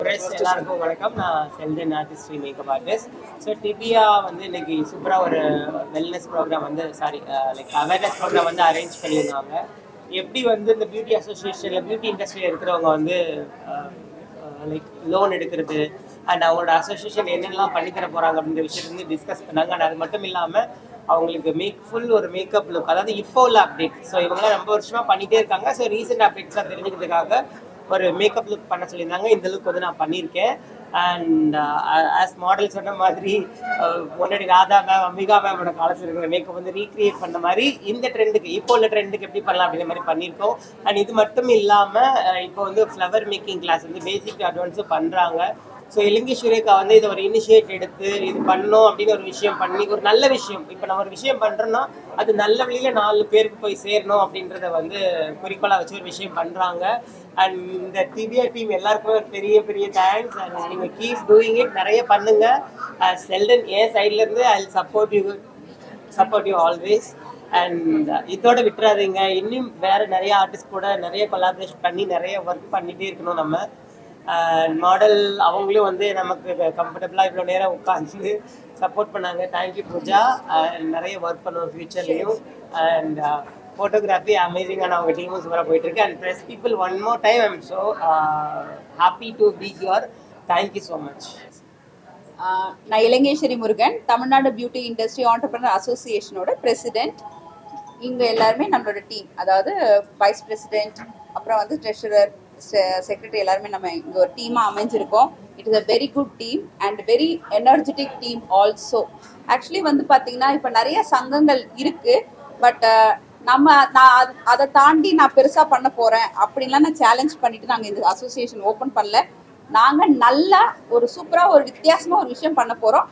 Viewers எல்லாருக்கும் வணக்கம். நான் செல்டன் ஆர்டிஸ்ட் மேக்கப் ஆர்டிஸ்ட். ஸோ டிபியா வந்து இன்னைக்கு சூப்பராக ஒரு வெல்னஸ் ப்ரோக்ராம் வந்து லைக் அவேர்னஸ் ப்ரோக்ராம் வந்து அரேஞ்ச் பண்ணியிருந்தாங்க. எப்படி வந்து இந்த பியூட்டி அசோசியேஷனில் பியூட்டி இண்டஸ்ட்ரியில் இருக்கிறவங்க வந்து லைக் லோன் எடுக்கிறது அண்ட் அவங்களோட அசோசியேஷன் என்னென்னலாம் பண்ணித்தர போகிறாங்க அப்படின்ற விஷயத்தை வந்து டிஸ்கஸ் பண்ணாங்க. அண்ட் அது மட்டும் இல்லாமல் அவங்களுக்கு ஃபுல் ஒரு மேக்கப் லுக், அதாவது இப்போ உள்ள அப்டேட். ஸோ இவங்களாம் ரொம்ப வருஷமாக பண்ணிகிட்டே இருக்காங்க. ஸோ ரீசெண்ட் அப்டேட்ஸ்லாம் தெரிஞ்சுக்கிறதுக்காக ஒரு மேக்கப் லுக் பண்ண சொல்லியிருந்தாங்க. இந்த லுக் வந்து நான் பண்ணியிருக்கேன். அண்ட் ஆஸ் மாடல் சொன்ன மாதிரி முன்னாடி ராதா மேம், அம்பிகா மேமோட காலத்தில் இருக்கிற மேக்கப் வந்து ரீக்ரியேட் பண்ண மாதிரி இந்த ட்ரெண்டுக்கு, இப்போ உள்ள ட்ரெண்டுக்கு எப்படி பண்ணலாம் அப்படின்ற மாதிரி பண்ணியிருக்கோம். அண்ட் இது மட்டும் இல்லாமல் இப்போ வந்து ஃப்ளவர் மேக்கிங் கிளாஸ் வந்து பேசிக் அட்வான்ஸும் பண்ணுறாங்க. ஸோ இலங்கை சுரேகா வந்து இதை ஒரு இனிஷியேட் எடுத்து இது பண்ணணும் அப்படின்னு ஒரு விஷயம் பண்ணி, ஒரு நல்ல விஷயம், இப்போ நம்ம ஒரு விஷயம் பண்ணுறோன்னா அது நல்ல வழியில் 4 பேருக்கு போய் சேரணும் அப்படின்றத வந்து குறிக்கோளாக வச்சு ஒரு விஷயம் பண்ணுறாங்க. அண்ட் இந்த டிபிஆ டீம் எல்லாருக்குமே ஒரு பெரிய பெரிய தேங்க்ஸ். அண்ட் நீங்கள் கீப் டூயிங் இட், நிறைய பண்ணுங்கள். செல்டன் என் சைட்லேருந்து I support you always. And இதோட விட்டுறாதீங்க. இன்னும் வேறு நிறைய ஆர்டிஸ்ட் கூட நிறைய கொலாபரேஷன் பண்ணி நிறைய ஒர்க் பண்ணிகிட்டே இருக்கணும். நம்ம மாடல் அவங்களும் வந்து நமக்கு கம்ஃபர்டபுளாக இவ்வளோ நேரம் உட்காந்து சப்போர்ட் பண்ணாங்க. தேங்க்யூ பூஜா. நிறைய ஒர்க் பண்ணுவோம் ஃப்யூச்சர்லேயும். அண்ட் ஃபோட்டோகிராஃபி அமேசிங்கான அவங்க டீமும் சூப்பராக போயிட்டுருக்கு. And press people one more time I'm so happy to be your. Thank you so much. நான் Ilangeswari Murugan, Tamil Nadu beauty industry entrepreneur அசோசியேஷனோட பிரசிடென்ட். இங்கே எல்லாருமே நம்மளோட டீம், அதாவது வைஸ் பிரசிடென்ட், அப்புறம் வந்து ட்ரெஷரர், செக்ரட்டரி, எல்லாருமே நம்ம இங்கே ஒரு டீமாக அமைஞ்சிருக்கோம். It is a very good team and very energetic team also. Actually வந்து பார்த்தீங்கன்னா இப்போ நிறைய சங்கங்கள் இருக்குது. பட் நான் அதை தாண்டி நான் பெருசாக பண்ண போகிறேன் அப்படின்லாம் நான் சேலஞ்ச் பண்ணிவிட்டு நாங்கள் இந்த அசோசியேஷன் ஓப்பன் பண்ணல. நாங்கள் நல்லா ஒரு சூப்பராக ஒரு வித்தியாசமாக ஒரு விஷயம் பண்ண போகிறோம்.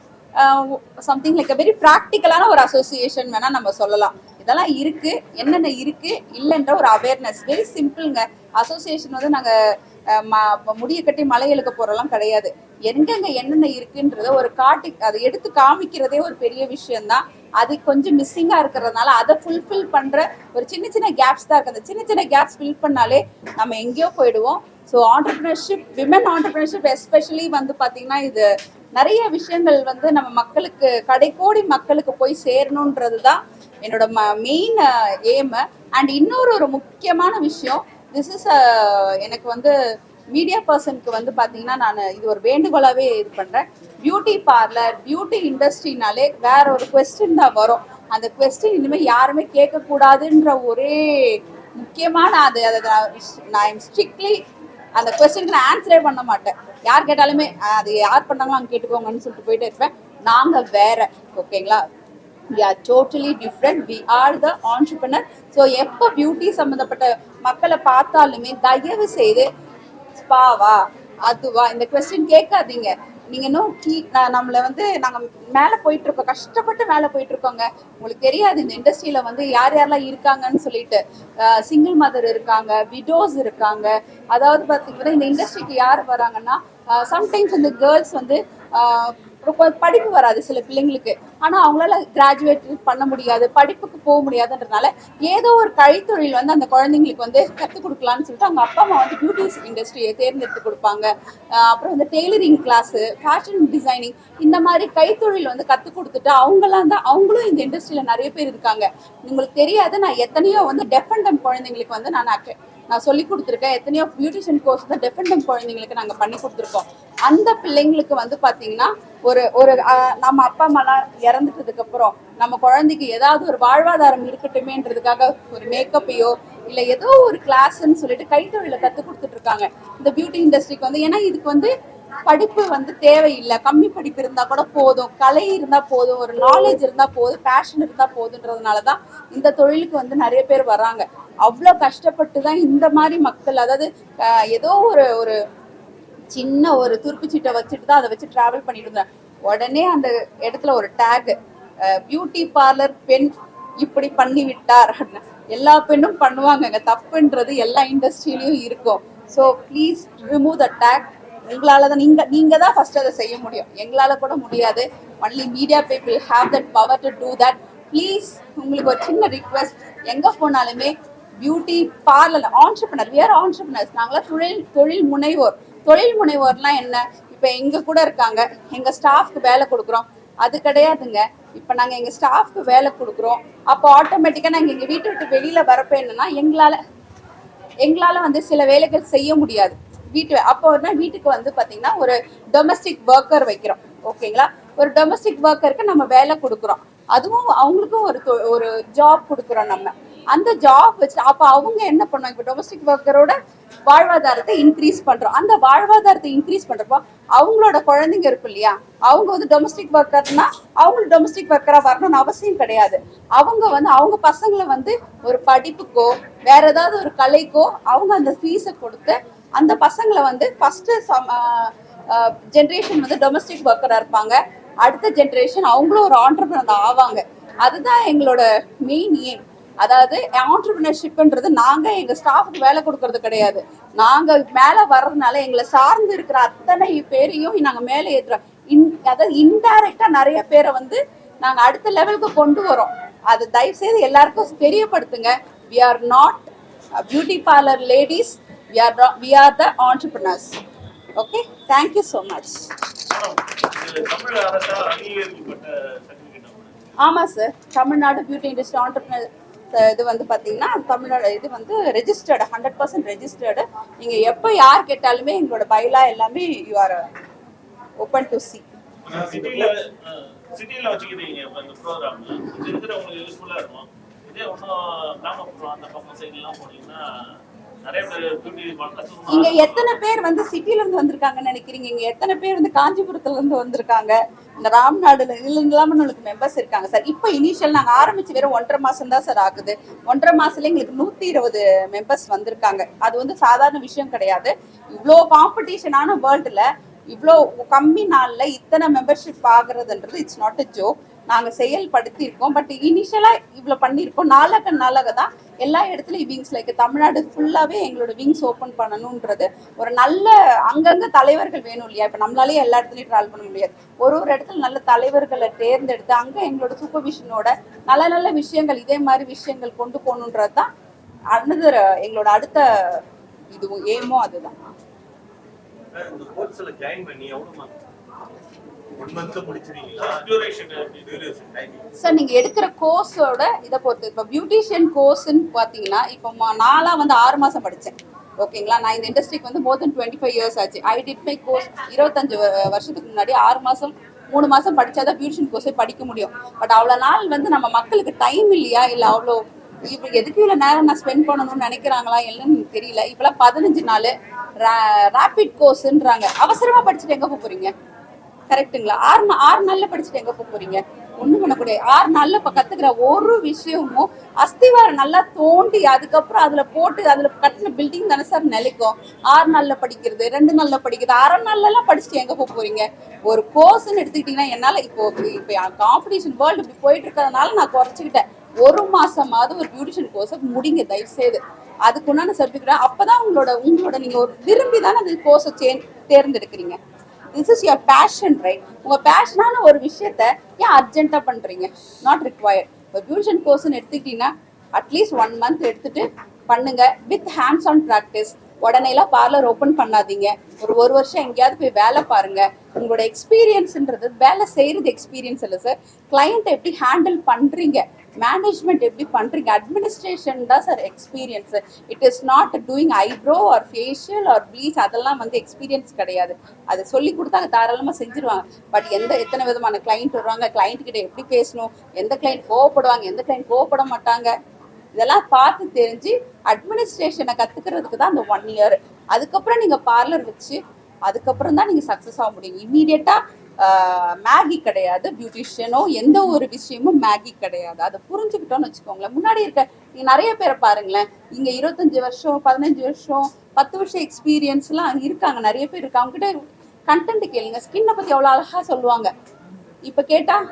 சம்திங் லைக் அ வெரி ப்ராக்டிக்கலான ஒரு அசோசியேஷன் வேணால் நம்ம சொல்லலாம். இதெல்லாம் இருக்குது, என்னென்ன இருக்குது இல்லைன்ற ஒரு அவேர்னஸ். வெரி சிம்பிளுங்க. அசோசியேஷன் வந்து நாங்கள் முடிய கட்டி மலை எழுக்க போகிறோம்லாம் கிடையாது. எங்கெங்கே என்னென்ன இருக்குன்றத ஒரு அதை எடுத்து காமிக்கிறதே ஒரு பெரிய விஷயம்தான். அது கொஞ்சம் மிஸ்ஸிங்காக இருக்கிறதுனால அதை ஃபுல்ஃபில் பண்ணுற ஒரு சின்ன சின்ன கேப்ஸ் தான் இருக்குது. அந்த சின்ன சின்ன கேப்ஸ் ஃபில் பண்ணாலே நம்ம எங்கேயோ போயிடுவோம். So entrepreneurship, women entrepreneurship especially வந்து பார்த்தீங்கன்னா இது நிறைய விஷயங்கள் வந்து நம்ம மக்களுக்கு, கடைக்கோடி மக்களுக்கு போய் சேரணுன்றது தான் என்னோட மெயின் எய்மு. அண்ட் இன்னொரு முக்கியமான விஷயம், திஸ் இஸ் எனக்கு வந்து மீடியா பர்சனுக்கு வந்து பார்த்தீங்கன்னா நான் இது ஒரு வேண்டுகோளாகவே இது பண்ணுறேன். பியூட்டி பார்லர், பியூட்டி இண்டஸ்ட்ரினாலே வேற ஒரு கொஸ்டின் தான் வரும். அந்த கொஸ்டின் இனிமேல் யாருமே கேட்கக்கூடாதுன்ற ஒரே முக்கியமான அதை நான் ஸ்ட்ரிக்ட்லி அந்த கொஸ்டினுக்கு நான் ஆன்சரே பண்ண மாட்டேன். யார் கேட்டாலுமே அது யார் பண்ணாங்களோ அங்கே கேட்டுக்கோங்கன்னு சொல்லிட்டு போயிட்டே இருப்பேன். நாங்கள் வேற, ஓகேங்களா? We are totally different. We are the entrepreneur. So எப்போ பியூட்டி சம்மந்தப்பட்ட மக்களை பார்த்தாலுமே தயவு செய்து ஸ்பாவா அதுவா இந்த கொஸ்டின் கேட்காதீங்க. நீங்கள் இன்னும் நம்மளை வந்து நாங்கள் மேலே போயிட்டுருக்கோம், கஷ்டப்பட்டு மேலே போயிட்டுருக்கோங்க. உங்களுக்கு தெரியாது இந்த இண்டஸ்ட்ரியில் வந்து யாரெல்லாம் இருக்காங்கன்னு சொல்லிட்டு. சிங்கிள் மதர் இருக்காங்க, விடோஸ் இருக்காங்க. அதாவது பார்த்தீங்கன்னா இந்த இண்டஸ்ட்ரிக்கு யார் வராங்கன்னா சம்டைம்ஸ் இந்த கேர்ள்ஸ் வந்து படிப்பு வராது சில பிள்ளைங்களுக்கு. ஆனால் அவங்களால கிராஜுவேட் பண்ண முடியாது, படிப்புக்கு போக முடியாதுன்றதுனால ஏதோ ஒரு கைத்தொழில் வந்து அந்த குழந்தைங்களுக்கு வந்து கற்றுக் கொடுக்கலான்னு சொல்லிட்டு அவங்க அப்பா அம்மா வந்து பியூட்டி இண்டஸ்ட்ரியை தேர்ந்தெடுத்து கொடுப்பாங்க. அப்புறம் வந்து டெய்லரிங் கிளாஸு, ஃபேஷன் டிசைனிங், இந்த மாதிரி கைத்தொழில் வந்து கற்றுக் கொடுத்துட்டு அவங்களும் இந்த இண்டஸ்ட்ரியில் நிறைய பேர் இருக்காங்க. உங்களுக்கு தெரியாது, நான் எத்தனையோ வந்து டெஃப் அண்ட் டம்ப் குழந்தைங்களுக்கு வந்து நான் சொல்லி கொடுத்துருக்கேன். எத்தனையோ பியூட்டிஷியன் கோர்ஸ் தான் டெஃப் அண்ட் டம்ப் குழந்தைங்களுக்கு நாங்கள் பண்ணி கொடுத்துருக்கோம். அந்த பிள்ளைங்களுக்கு வந்து பார்த்தீங்கன்னா ஒரு நம்ம அப்பா அம்மாலாம் இறந்துட்டதுக்கு அப்புறம் நம்ம குழந்தைக்கு ஏதாவது ஒரு வாழ்வாதாரம் இருக்கட்டுமேன்றதுக்காக ஒரு மேக்கப்பையோ இல்லை ஏதோ ஒரு கிளாஸ்ன்னு சொல்லிட்டு கைத்தொழிலை கற்றுக் கொடுத்துட்டு இருக்காங்க இந்த பியூட்டி இண்டஸ்ட்ரிக்கு வந்து. ஏன்னா இதுக்கு வந்து படிப்பு வந்து தேவையில்லை, கம்மி படிப்பு இருந்தால் கூட போதும், கலை இருந்தால் போதும், ஒரு நாலேஜ் இருந்தால் போதும், பேஷன் இருந்தால் போதுன்றதுனால தான் இந்த தொழிலுக்கு வந்து நிறைய பேர் வராங்க. அவ்வளோ கஷ்டப்பட்டு தான் இந்த மாதிரி மக்கள், அதாவது ஏதோ ஒரு சின்ன ஒரு துருப்புச்சீட்டை வச்சுட்டு தான் அதை வச்சு ட்ராவல் பண்ணிட்டு இருந்தாங்க. உடனே அந்த இடத்துல ஒரு டேக், பியூட்டி பார்லர் பெண் இப்படி பண்ணி விட்டார். எல்லா பெண்ணும் பண்ணுவாங்கங்க, தப்புன்றது எல்லா இண்டஸ்ட்ரியிலையும் இருக்கும். So please remove the take. உங்களால் தான் நீங்கள் தான் ஃபர்ஸ்ட் அதை செய்ய முடியும், எங்களால் கூட முடியாது. Only media people have that power to do that. Please உங்களுக்கு ஒரு சின்ன ரிக்வெஸ்ட், எங்கே போனாலுமே beauty parlour entrepreneur, we are entrepreneurs, நாங்களாம் தொழில் முனைவோர். தொழில் முனைவோர்லாம் என்ன, இப்போ எங்க கூட இருக்காங்க, எங்க ஸ்டாஃப்க்கு வேலை கொடுக்குறோம், அது கிடையாதுங்க. இப்போ நாங்கள் எங்கள் ஸ்டாஃப்க்கு வேலை கொடுக்குறோம், அப்போ ஆட்டோமேட்டிக்காக நாங்கள் எங்கள் வீட்டை விட்டு வெளியில் வரப்போ என்னன்னா எங்களால் வந்து சில வேலைகள் செய்ய முடியாது. அப்போ வீட்டுக்கு வந்து பார்த்தீங்கன்னா ஒரு டொமஸ்டிக் ஒர்க்கர் வைக்கிறோம், ஓகேங்களா. ஒரு டொமஸ்டிக் ஒர்க்கருக்கு நம்ம வேலை கொடுக்குறோம், அதுவும் அவங்களுக்கும் ஒரு ஜாப் கொடுக்குறோம் நம்ம. அந்த ஜாப் வச்சு அப்போ அவங்க என்ன பண்ணுவாங்க, இப்போ டொமஸ்டிக் ஒர்க்கரோட வாழ்வாதாரத்தை இன்க்ரீஸ் பண்ணுறோம். அந்த வாழ்வாதாரத்தை இன்க்ரீஸ் பண்ணுறப்போ அவங்களோட குழந்தைங்க இருக்கும் இல்லையா, அவங்க வந்து டொமஸ்டிக் ஒர்க்கர்னா அவங்களுக்கு டொமஸ்டிக் ஒர்க்கராக வரணும்னு அவசியம் கிடையாது. அவங்க வந்து அவங்க பசங்களை வந்து ஒரு படிப்புக்கோ வேற ஏதாவது ஒரு கலைக்கோ அவங்க அந்த ஃபீஸை கொடுத்து அந்த பசங்களை வந்து ஃபர்ஸ்ட் ஜென்ரேஷன் வந்து டொமஸ்டிக் ஒர்க்கராக இருப்பாங்க, அடுத்த ஜென்ரேஷன் அவங்களும் ஒரு ஆண்டர்பிரனர் ஆவாங்க. அதுதான் எங்களோட மெயின் எய்ம். அதாவது ஆண்டர்பிரினர்ஷிப்ன்றது நாங்க எங்க ஸ்டாஃப்க்கு வேலை கொடுக்கறது கிடையாது, நாங்க மேல வர்றதுனால எங்களை சார்ந்து இருக்கிற அத்தனை பேரையும் நாங்க மேல ஏத்துறோம். அதாவது இன்டைரக்டா நிறைய பேரை வந்து நாங்க அடுத்த லெவலுக்கு கொண்டு வரோம். அது தயவு செய்து எல்லாருக்கும் தெரியப்படுத்துங்க. we are not beauty parlor ladies, we are the entrepreneurs. Okay, thank you so much. ஆமா sir, Tamil Nadu beauty industry entrepreneur இது வந்து பார்த்தீங்கன்னா தமிழ்நாடு இது வந்து ரெஜிஸ்டர்டு, 100% ரெஜிஸ்டர்டு. நீங்கள் எப்போ யார் கேட்டாலுமே எங்களோட பைலா எல்லாமே you are open to C. சிட்டியில் வச்சுக்கிறீங்க இந்த ப்ரோக்ராம், இது இருக்கிற உங்களுக்கு யூஸ்ஃபுல்லாக இருக்கும். இதே ஒன்றும் கிராமப்புறம் அந்த பக்கம் சைட்லாம் போனீங்கன்னா நிறைய பேர் பியூட்டி கற்றுக்கணும். இங்கே எத்தனை பேர் வந்து சிட்டிலேருந்து வந்திருக்காங்கன்னு நினைக்கிறீங்க? இங்கே எத்தனை பேர் வந்து காஞ்சிபுரத்துலேருந்து வந்திருக்காங்க, இந்த ராம்நாடுல இல்லாமல் நம்மளுக்கு மெம்பர்ஸ் இருக்காங்க சார். இப்போ இனிஷியல் நாங்கள் ஆரம்பிச்சு வெறும் 1.5 மாதம் தான் சார் ஆகுது. 1.5 மாதத்துல எங்களுக்கு 120 மெம்பர்ஸ் வந்திருக்காங்க. அது வந்து சாதாரண விஷயம் கிடையாது. இவ்வளோ காம்படிஷனான வேர்ல்டில் இவ்வளோ கம்மி நாளில் இத்தனை மெம்பர்ஷிப் ஆகுறதுன்றது இட்ஸ் நாட் அ ஜோக். நாங்கள் செயல்படுத்தியிருக்கோம். பட் இனிஷியலாக இவ்வளோ பண்ணியிருக்கோம். நாளாக தான் எல்லா இடத்துலையும் விங்ஸ் லைக் தமிழ்நாடு ஃபுல்லாகவே எங்களோட விங்ஸ் ஓப்பன் பண்ணணுன்றது ஒரு நல்ல அங்கங்கே தலைவர்கள் வேணும் இல்லையா. இப்போ நம்மளாலேயே எல்லா இடத்துலையும் ட்ராவல் பண்ண முடியாது. ஒரு இடத்துல நல்ல தலைவர்களை தேர்ந்தெடுத்து அங்கே எங்களோட சூப்பர்விஷனோட நல்ல நல்ல விஷயங்கள் இதே மாதிரி விஷயங்கள் கொண்டு போகணுன்றது தான் எங்களோட அடுத்த இதுவும் ஏமோ அதுதான். சார் நீங்க எடுக்கிற கோர்ஸோட இதை பொறுத்து இப்போ பியூட்டிஷியன் கோர்ஸ்ன்னு பார்த்தீங்கன்னா இப்போ நான்லாம் வந்து 6 மாதம் படித்தேன், ஓகேங்களா. நான் இந்த இண்டஸ்ட்ரிக்கு வந்து மோர் தென் 25 இயர்ஸ் ஆச்சு. ஐ டிட் மை கோர்ஸ் 25 வருஷத்துக்கு முன்னாடி 6 மாதம் 3 மாதம் படித்தாதான் பியூட்டிஷியன் கோர்ஸே படிக்க முடியும். பட் அவ்வளோ நாள் வந்து நம்ம மக்களுக்கு டைம் இல்லையா, இல்லை அவ்வளோ இப்போ எதுக்கு இவ்வளோ நேரம் நான் ஸ்பெண்ட் பண்ணணும்னு நினைக்கிறாங்களா இல்லைன்னு தெரில. இப்போலாம் 15 நாள் ரேபிட் கோர்ஸ்ன்றாங்க. அவசரமாக படிச்சுட்டு எங்கே போக போகிறீங்க? கரெக்டுங்களா? 6 நாளில் படிச்சுட்டு எங்கே போக போகிறீங்க? ஒன்றும் பண்ணக்கூடிய 6 நாளில் இப்போ கற்றுக்கிற ஒரு விஷயமும் அஸ்திவாரம் நல்லா தோண்டி அதுக்கப்புறம் அதில் போட்டு அதில் கட்டின பில்டிங் தானே சார் நிலைக்கும். 6 நாளில் படிக்கிறது, 2 நாளில் படிக்கிறது, அரை நாள்லாம் படிச்சுட்டு எங்கே போக போகிறீங்க? ஒரு கோர்ஸ்ன்னு எடுத்துக்கிட்டிங்கன்னா என்னால் இப்போ காம்படிஷன் வேர்ல்டு இப்படி போயிட்டு இருக்கிறதுனால நான் குறைச்சிக்கிட்டேன். 1 மாதமாவது ஒரு பியூட்டிஷியன் கோர்ஸை முடிங்க தயவுசெய்து. அதுக்குண்டான சர்டிஃபிகேட் அப்போதான் உங்களோட நீங்கள் ஒரு விரும்பி தானே அந்த கோர்ஸை தேர்ந்தெடுக்கிறீங்க. This is your passion, right? உங்கள் பேஷனான ஒரு விஷயத்த ஏன் அர்ஜென்ட்டாக பண்ணுறீங்க? Not required. ஒரு பியூட்டிஷியன் கோர்ஸ்ன்னு எடுத்துக்கிட்டிங்கன்னா அட்லீஸ்ட் 1 மந்த் எடுத்துகிட்டு பண்ணுங்க வித் ஹேண்ட்ஸ் ஆன் ப்ராக்டிஸ். உடனேலாம் பார்லர் ஓப்பன் பண்ணாதீங்க. ஒரு வருஷம் எங்கேயாவது போய் வேலை பாருங்க. உங்களோட எக்ஸ்பீரியன்ஸ்ன்றது வேலை செய்கிறது எக்ஸ்பீரியன்ஸ் இல்லை சார். கிளையண்ட்டை எப்படி ஹேண்டில் பண்ணுறீங்க, மேனேஜ்மெண்ட் எப்படி பண்ணுறீங்க, அட்மினிஸ்ட்ரேஷன் தான் sir experience. It is not doing eyebrow or facial or bleach, அதெல்லாம் வந்து எக்ஸ்பீரியன்ஸ் கிடையாது. அதை சொல்லி கொடுத்தாங்க தாராளமாக செஞ்சுருவாங்க. பட் எத்தனை விதமான கிளைண்ட் வருவாங்க, கிளைண்ட் கிட்ட எப்படி பேசணும், எந்த கிளைண்ட் கோவப்படுவாங்க, எந்த கிளைண்ட் கோவப்பட மாட்டாங்க, இதெல்லாம் பார்த்து தெரிஞ்சு அட்மினிஸ்ட்ரேஷனை கற்றுக்கிறதுக்கு தான் அந்த 1 இயர். அதுக்கப்புறம் நீங்கள் பார்லர் வச்சு அதுக்கப்புறம் தான் நீங்கள் சக்ஸஸ் ஆக முடியும். இம்மீடியட்டாக மேகி கிடையாது. பியூட்டிஷியனோ எந்த ஒரு விஷயமும் மேகி கிடையாது. அதை புரிஞ்சுக்கிட்டோன்னு வச்சுக்கோங்களேன். முன்னாடி இருக்க நீங்கள் நிறைய பேரை பாருங்களேன், இங்கே 25 வருஷம் 15 வருஷம் 10 வருஷம் எக்ஸ்பீரியன்ஸ்லாம் இருக்காங்க, நிறைய பேர் இருக்காங்க. அவங்ககிட்ட கண்டென்ட் கேளுங்க, ஸ்கின்னை பற்றி எவ்வளோ அழகாக சொல்லுவாங்க. இப்போ கேட்டால்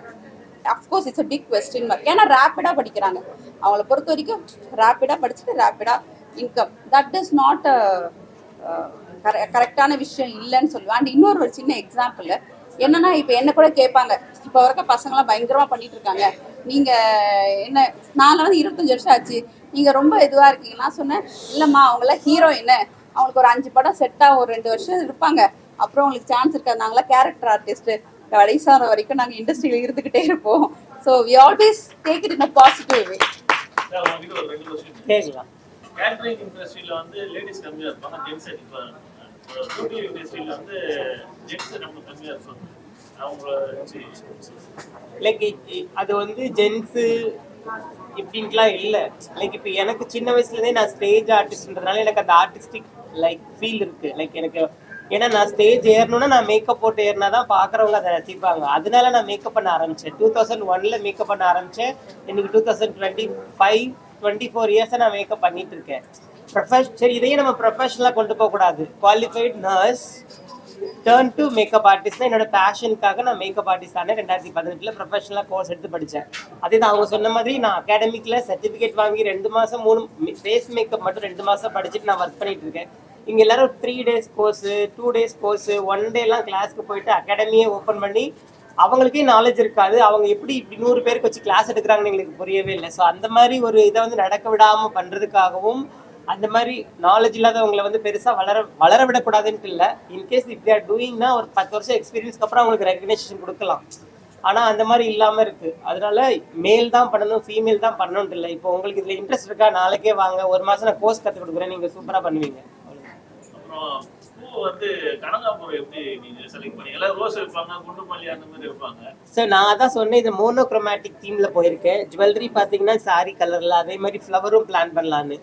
of course it's a big question mark. ஏன்னா ரேப்பிடாக படிக்கிறாங்க. அவங்கள பொறுத்த வரைக்கும் ரேப்பிடாக படிச்சுட்டு ரேப்பிடாக இன்கம், தட் இஸ் நாட் கரெக்டான விஷயம் இல்லைன்னு சொல்லுவேன். அண்ட் இன்னொரு சின்ன எக்ஸாம்பிள் என்னன்னா, இப்போ என்ன கூட கேட்பாங்க, இப்போ வரைக்க பசங்களாம் பயங்கரமாக பண்ணிட்டு இருக்காங்க, நீங்கள் என்ன, நான்லாம் வந்து 25 வருஷம் ஆச்சு, நீங்கள் ரொம்ப இதுவாக இருக்கீங்க. நான் சொன்னேன், இல்லைம்மா அவங்களாம் ஹீரோயின், அவங்களுக்கு ஒரு 5 படம் செட்டாக ஒரு 2 வருஷம் இருப்பாங்க. அப்புறம் அவங்களுக்கு சான்ஸ் இருக்காது. நாங்களாம் கேரக்டர் ஆர்டிஸ்ட்டு கடைசார வரைக்கும் நாங்கள் இண்டஸ்ட்ரியில் இருந்துக்கிட்டே இருப்போம். So we always take it in a positive way. உங்ககிட்ட ஒரு 2 கொஸ்டின் கேட்கலாம். கேட்டரிங் இண்டஸ்ட்ரியில வந்து லேடிஸ் கம்மியா இருப்பாங்க, ஜென்ஸ் அதிகமாக இருப்பாங்க. பியூட்டி இண்டஸ்ட்ரியில வந்து ஜென்ஸ் நம்ம கம்மியா இருப்பாங்க. அவங்கள லைக் அது வந்து ஜென்ஸு இப்படின்ட்டுலாம் இல்லை. லைக் இப்போ எனக்கு சின்ன வயசுலேருந்தே நான் ஸ்டேஜ் ஆர்டிஸ்ட்ன்றதுனால எனக்கு அந்த ஆர்டிஸ்டிக் லைக் ஃபீல் இருக்குது. லைக் எனக்கு ஏன்னா நான் ஸ்டேஜ் ஏறணும்னா நான் மேக்கப் போட்டு ஏறினா தான் பார்க்குறவங்க அதை ரசிப்பாங்க. அதனால நான் மேக்கப் பண்ண ஆரம்பித்தேன். 2001 மேக்கப் பண்ண ஆரம்பித்தேன். இன்னைக்கு 2025 24 இயர்ஸாக நான் மேக்கப் பண்ணிட்டு இருக்கேன். சரி, இதையே நம்ம ப்ரொஃபஷனலாக கொண்டு போகக்கூடாது. Qualified nurse turn to makeup artist தான் என்னோட பேஷனுக்காக நான் மேக்கப் ஆர்டிஸ்ட் ஆனேன். 2018 ப்ரொஃபஷனலாக கோர்ஸ் எடுத்து படித்தேன். அதே தான் அவங்க சொன்ன மாதிரி நான் அகாடமிக்கில் சர்டிஃபிகேட் வாங்கி 2 மாதம் 3 ஃபேஸ் மேக்கப் மட்டும் 2 மாதம் படிச்சுட்டு நான் ஒர்க் பண்ணிட்டு இருக்கேன். இங்கே எல்லாரும் 3 days கோர்ஸு, 2 days கோர்ஸு, 1 டேலாம் கிளாஸ்க்கு போயிட்டு அகாடமியே ஓப்பன் பண்ணி அவங்களுக்கே நாலேஜ் இருக்காது. அவங்க எப்படி இப்படி 100 பேருக்கு வச்சு கிளாஸ் எடுக்கிறாங்கன்னு எங்களுக்கு புரியவே இல்லை. ஸோ அந்த மாதிரி ஒரு இதை வந்து நடக்க விடாமல் பண்ணுறதுக்காகவும் அந்த மாதிரி நாலேஜ் இல்லாதவங்களை வந்து பெருசாக வளர விடக்கூடாதுன்ட்டு இல்லை. இன்கேஸ் இஃப் தேர் டூயிங்னா ஒரு 10 வருஷம் எக்ஸ்பீரியன்ஸ்க்கு அப்புறம் அவங்களுக்கு ரெகக்னேஷன் கொடுக்கலாம். ஆனால் அந்த மாதிரி இல்லாமல் இருக்குது. அதனால மேல் தான் பண்ணணும், ஃபீமேல் தான் பண்ணணுன்ட்டு இல்லை. இப்போ உங்களுக்கு இதில் இன்ட்ரெஸ்ட் இருக்கா, நாளைக்கே வாங்க, 1 மாதம் நான் கோர்ஸ் கற்றுக் கொடுக்குறேன், நீங்கள் சூப்பராக பண்ணுவீங்க. அப்புறம் பூ வந்து கனகாம்பரம் எப்படி நீங்க செலக்ட் பண்ணி எல்லாம் ரோஸ் வைப்பாங்க, குண்டுமல்லி அந்த மாதிரி வைப்பாங்க. சார் நான் அதான் சொன்னேன், இது மோனோக்ரோமேட்டிக் தீமில் போயிருக்கேன். ஜுவல்லரி பார்த்தீங்கன்னா சாரி கலரில், அதே மாதிரி ஃப்ளவரும் பிளான் பண்ணலான்னு.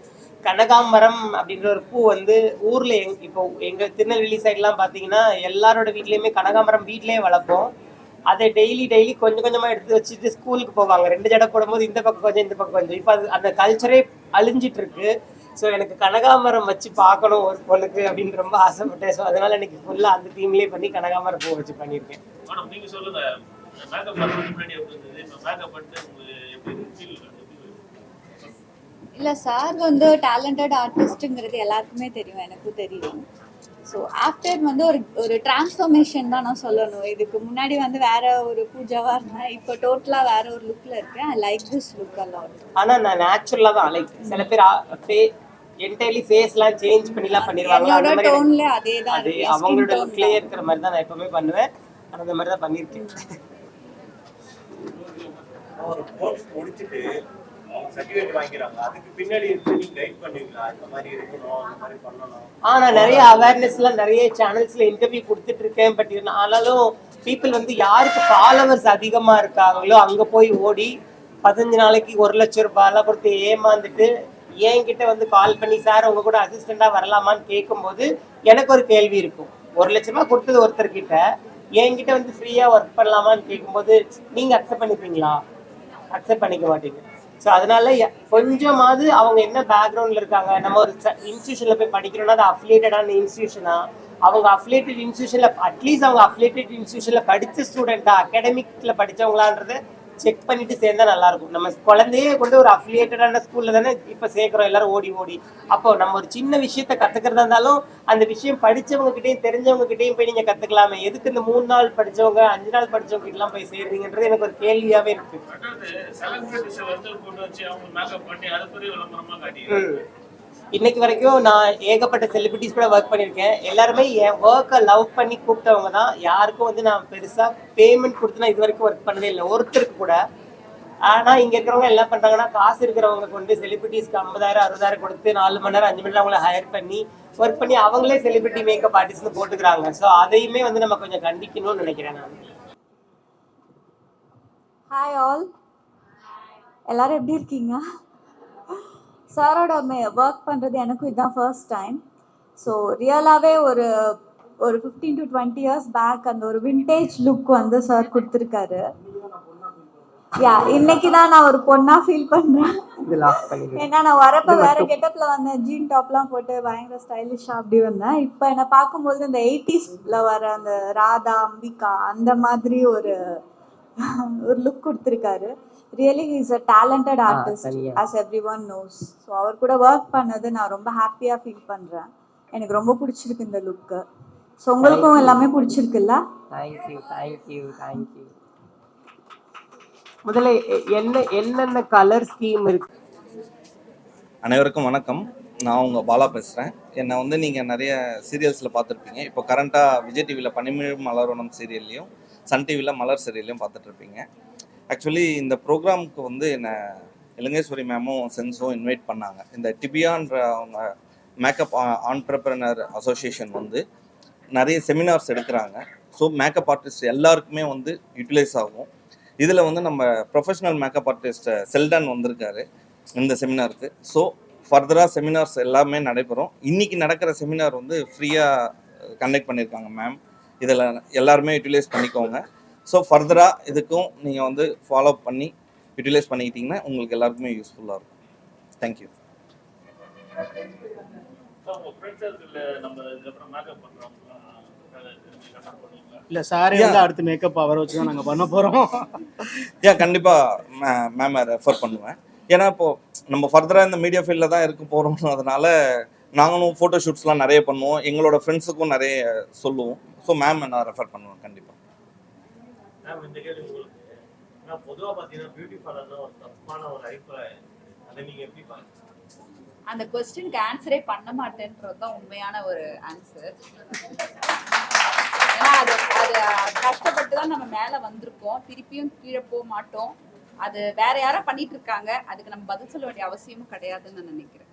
கனகாம்பரம் அப்படின்ற ஒரு பூ வந்து ஊரில் இப்போ எங்கள் திருநெல்வேலி சைட்லாம் பார்த்தீங்கன்னா எல்லாரோட வீட்லேயுமே கனகாம்பரம் வீட்லேயே வளர்ப்போம். அதை டெய்லி கொஞ்சம் கொஞ்சமாக எடுத்து வச்சுட்டு ஸ்கூலுக்கு போவாங்க. 2 ஜடை போடும்போது இந்த பக்கம் கொஞ்சம் இந்த பக்கம் கொஞ்சம். இப்போ அது அந்த கல்ச்சரே அழிஞ்சிட்டு இருக்கு. ஸோ எனக்கு கனகாம்பரம் வச்சு பார்க்கணும் ஒரு பொண்ணுக்கு அப்படின்னு ரொம்ப ஆசைப்பட்டேன். ஸோ அதனால எனக்கு ஃபுல்லாக அந்த தீம்லேயே பண்ணி கனகாம்பரம் பூ வச்சு பண்ணியிருக்கேன். மேடம் நீங்க சொல்லுங்க, மேக்கப் பண்ணுறதுக்கு முன்னாடி எப்படி இருந்தது, இப்போ மேக்கப் பண்ணிட்டு உங்களுக்கு எப்படி ஃபீல்? இல்லை சார் வந்து டேலண்டட் ஆர்டிஸ்ட்டுங்கிறது எல்லாருக்குமே தெரியும், எனக்கும் தெரியும். ஸோ ஆஃப்டர் வந்து ஒரு டிரான்ஸ்ஃபர்மேஷன் தான் நான் சொல்லணும். இதுக்கு முன்னாடி வந்து வேற ஒரு பூஜாவாக இருந்தேன், இப்போ டோட்டலாக வேற ஒரு லுக்கில் இருக்கேன். I like this look a lot. ஆனால் நான் நேச்சுரலாக தான் லைக் சில பேர் என்டையர்லி ஃபேஸ்லாம் சேஞ்ச் பண்ணிலாம் பண்ணிடுவாங்க. என்னோட டோன்ல அதே தான், அது அவங்களோட லுக்லேயே இருக்கிற மாதிரி தான் நான் எப்பவுமே பண்ணுவேன். அந்த மாதிரி தான் பண்ணியிருக்கேன். ஒரு கோர்ஸ் முடிச்சிட்டு சர்டிஃபிகேட் வாங்கிக்கிறாங்க, அதுக்கு பின்னாடி இருந்து நீங்க கைட் பண்ணுவீங்களா, இந்த மாதிரி இருக்கணும், இந்த மாதிரி பண்ணணும்? நான் நிறைய அவேர்னஸ்லாம் நிறைய சேனல்ஸ்ல இன்டர்வியூ கொடுத்துட்டு இருக்கேன். பட் ஆனாலும் பீப்புள் வந்து யாருக்கு ஃபாலோவர்ஸ் அதிகமா இருக்காங்களோ அங்க போய் ஓடி 15 நாளைக்கு 1 லட்சம் ரூபாயெல்லாம் கொடுத்து ஏமாந்துட்டு என்கிட்ட வந்து கால் பண்ணி சார் உங்க கூட அசிஸ்டண்டா வரலாமான்னு கேட்கும்போது எனக்கு ஒரு கேள்வி இருக்கும். 1 லட்ச ரூபாய் கொடுத்தது ஒருத்தர்கிட்ட என்கிட்ட வந்து ஃப்ரீயா ஒர்க் பண்ணலாமான்னு கேட்கும்போது நீங்க அக்செப்ட் பண்ணிப்பீங்களா? அக்செப்ட் பண்ணிக்க மாட்டீங்க. ஸோ அதனால கொஞ்சமாவது அவங்க என்ன பேக்ரவுண்ட்ல இருக்காங்க, நம்ம ஒரு இன்ஸ்டியூஷன்ல போய் படிக்கிறோம்னா அது அஃபிலியேட்டடான இன்ஸ்டியூஷனா, அவங்க அஃபிலியேட்டட் இன்ஸ்டியூஷன்ல அட்லீஸ்ட் அவங்க அஃபிலியேட்டட் இன்ஸ்டியூஷன்ல படிச்ச ஸ்டூடெண்டா அகாடமிக்ல படிச்சவங்களான்றத செக் பண்ணிட்டு சேர்ந்தா நல்லா இருக்கும். நம்ம குழந்தையே கொண்டு ஒரு அஃபிலியேட்டடான ஸ்கூல்ல தானே இப்ப சேர்க்கிறோம் எல்லாரும் ஓடி. அப்போ நம்ம ஒரு சின்ன விஷயத்த கத்துக்கிறதா இருந்தாலும் அந்த விஷயம் படிச்சவங்க கிட்டையும் தெரிஞ்சவங்க கிட்டையும் போய் நீங்க கத்துக்கலாமே. எதுக்கு இந்த 3 நாள் படிச்சவங்க 5 நாள் படிச்சவங்க கிட்ட எல்லாம் போய் சேர்றீங்கன்றது எனக்கு ஒரு கேள்வியாவே இருக்கு. இன்னைக்கு வரைக்கும் நான் ஏகப்பட்ட செலிபிரிட்டிஸ் கூட ஒர்க் பண்ணியிருக்கேன். எல்லாருமே என் ஒர்க்கை லவ் பண்ணி கூப்பிட்டவங்க தான். யாருக்கும் வந்து நான் பெருசா பேமெண்ட் கொடுத்து நான் இது வரைக்கும் ஒர்க் பண்ணதே இல்லை, ஒருத்தருக்கு கூட. ஆனா இங்க இருக்கிறவங்க என்ன பண்றாங்கன்னா, காசு இருக்கிறவங்க கொண்டு செலிபிரிட்டிஸ்க்கு 50,000 60,000 கொடுத்து 4 மணி நேரம் 5 மணி நேரம் அவங்கள ஹையர் பண்ணி ஒர்க் பண்ணி அவங்களே செலிபிரிட்டி மேக்கப் ஆர்டிஸ்ட்னு போட்டுக்கிறாங்க. ஸோ அதையுமே வந்து நம்ம கொஞ்சம் கண்டிக்கணும்னு நினைக்கிறேன் நான். ஹாய் ஆல், எல்லாரும் எப்படி இருக்கீங்க? சாரோட ஒர்க் பண்ணுறது எனக்கும் இதுதான் ஃபர்ஸ்ட் டைம். ஸோ ரியலாகவே ஒரு 15 to 20 years பேக் அந்த ஒரு விண்டேஜ் லுக் வந்து சார் கொடுத்துருக்காரு. இன்னைக்கு தான் நான் ஒரு பொண்ணாக ஃபீல் பண்ணுறேன். ஏன்னா நான் வரப்போ வேற கெட்டப்பில் வந்தேன், ஜீன் டாப்லாம் போட்டு பயங்கர ஸ்டைலிஷாக அப்படி வந்தேன். இப்போ என்னை பார்க்கும்போது இந்த 80s வர அந்த ராதா அம்பிகா அந்த மாதிரி ஒரு லுக் கொடுத்துருக்காரு. Really he is a talented artist as everyone knows. So அவர் கூட ஒர்க் பண்ணது நான் ரொம்ப ஹாப்பியாக ஃபீல் பண்ணுறேன். எனக்கு ரொம்ப பிடிச்சிருக்கு இந்த லுக்கு. ஸோ உங்களுக்கும் எல்லாமே பிடிச்சிருக்குல்ல? தேங்க்யூ. முதல்ல என்னென்ன கலர் ஸ்கீம் இருக்கு? அனைவருக்கும் வணக்கம். நான் உங்கள் பாலா பேசுகிறேன். என்னை வந்து நீங்கள் நிறைய சீரியல்ஸில் பார்த்துருப்பீங்க. இப்போ கரண்ட்டாக விஜய் டிவியில் பனிமிழ் மலரோணம் சீரியல்லையும் சன் டிவியில் மலர் சீரியல்லையும் பார்த்துட்ருப்பீங்க. ஆக்சுவலி இந்த ப்ரோக்ராமுக்கு வந்து என்னை இலங்கேஸ்வரி மேமும் சென்ஸும் இன்வைட் பண்ணாங்க. இந்த டிபியான்ற அவங்க மேக்கப் ஆண்டர்பிரனர் அசோசியேஷன் வந்து நிறைய செமினார்ஸ் எடுக்கிறாங்க. ஸோ மேக்கப் ஆர்டிஸ்ட் எல்லாருக்குமே வந்து யூட்டிலைஸ் ஆகும். இதில் வந்து நம்ம ப்ரொஃபஷனல் மேக்கப் ஆர்டிஸ்ட் செல்டன் வந்திருக்காரு இந்த செமினாருக்கு. ஸோ ஃபர்தராக செமினார்ஸ் எல்லாமே நடைபெறும். இன்றைக்கி நடக்கிற செமினார் வந்து ஃப்ரீயாக கண்டக்ட் பண்ணியிருக்காங்க மேம். இதில் எல்லாருமே யூட்டிலைஸ் பண்ணிக்கோங்க. ஸோ ஃபர்தராக இதுக்கும் நீங்கள் வந்து ஃபாலோ பண்ணி யூட்டிலைஸ் பண்ணிக்கிட்டிங்கன்னா உங்களுக்கு எல்லாருக்குமே யூஸ்ஃபுல்லாக இருக்கும். தேங்க்யூ. உங்கள் ஃப்ரெண்ட்ஸ் சர்க்கிளில் நம்ம இதுக்கப்புறம் மேக்கப் பண்ணுறவங்க இல்லை சாரே வந்து அடுத்து மேக்கப் அவரை வச்சு தான் நாங்கள் பண்ண போகிறோம். ஏன் கண்டிப்பாக மேமை ரெஃபர் பண்ணுவேன். ஏன்னா இப்போது நம்ம ஃபர்தராக இந்த மீடியா ஃபீல்டில் தான் இருக்க போகிறோம். அதனால் நாங்களும் ஃபோட்டோ ஷூட்ஸ்லாம் நிறைய பண்ணுவோம். எங்களோட ஃப்ரெண்ட்ஸுக்கும் நிறைய சொல்லுவோம். ஸோ மேம் நான் ரெஃபர் பண்ணுவேன் கண்டிப்பாக. மேம் இந்த கேள்வி உங்களுக்கு, நான் பொதுவாக பார்த்தீங்கன்னா பியூட்டி பார்லர்னா ஒரு தப்பான ஒரு அபிப்பிராயம், அதை நீங்கள் எப்படி பாருங்க? அந்த கொஸ்டினுக்கு ஆன்சரே பண்ண மாட்டேன்றது தான் உண்மையான ஒரு ஆன்சர். ஏன்னா அது அது கஷ்டப்பட்டு தான் நம்ம மேலே வந்திருக்கோம். திருப்பியும் கீழே போக மாட்டோம். அது வேற யாரோ பண்ணிட்டு இருக்காங்க. அதுக்கு நம்ம பதில் சொல்ல வேண்டிய அவசியமும் கிடையாதுன்னு நான் நினைக்கிறேன்.